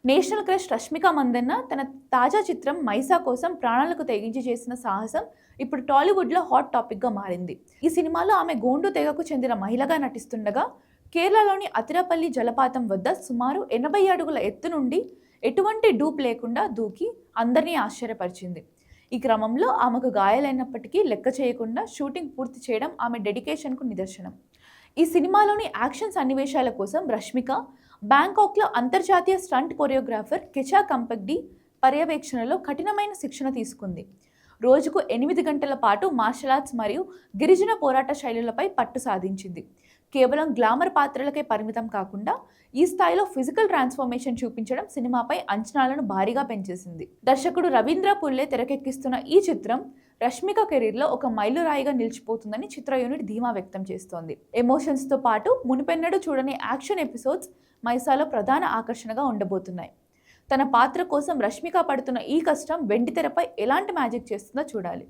National crush Rashmika Mandanna తన తాజా చిత్రం మైసా కోసం ప్రాణాలకు తెగించి చేసిన సాహసం ఇప్పుడు టాలీవుడ్లో హాట్ టాపిక్గా మారింది. ఈ సినిమాలో ఆమె గోండు తెగకు చెందిన మహిళగా నటిస్తుండగా కేరళలోని అతిరపల్లి జలపాతం వద్ద సుమారు 80 అడుగుల ఎత్తు నుండి ఎటువంటి డూప్ లేకుండా దూకి అందరినీ ఆశ్చర్యపరిచింది. ఈ క్రమంలో ఆమెకు గాయాలైనప్పటికీ లెక్క చేయకుండా షూటింగ్ పూర్తి చేయడం ఆమె డెడికేషన్కు నిదర్శనం. ఈ సినిమాలోని యాక్షన్ సన్నివేశాల కోసం రష్మిక బ్యాంకాక్లో అంతర్జాతీయ స్టంట్ కొరియోగ్రాఫర్ కెచా కంపగ్డి పర్యవేక్షణలో కఠినమైన శిక్షణ తీసుకుంది. రోజుకు 8 గంటల పాటు మార్షల్ ఆర్ట్స్ మరియు గిరిజన పోరాట శైలులపై పట్టు సాధించింది. కేవలం గ్లామర్ పాత్రలకే పరిమితం కాకుండా ఈ స్థాయిలో ఫిజికల్ ట్రాన్స్ఫర్మేషన్ చూపించడం సినిమాపై అంచనాలను భారీగా పెంచేసింది. దర్శకుడు రవీంద్ర పుల్లే తెరకెక్కిస్తున్న ఈ చిత్రం రష్మిక కెరీర్లో ఒక మైలురాయిగా నిలిచిపోతుందని చిత్ర యూనిట్ ధీమా వ్యక్తం చేస్తోంది. ఎమోషన్స్తో పాటు మునుపెన్నడూ చూడని యాక్షన్ ఎపిసోడ్స్ మైసాలో ప్రధాన ఆకర్షణగా ఉండబోతున్నాయి. తన పాత్ర కోసం రష్మిక పడుతున్న ఈ కష్టం వెండితెరపై ఎలాంటి మ్యాజిక్ చేస్తుందో చూడాలి.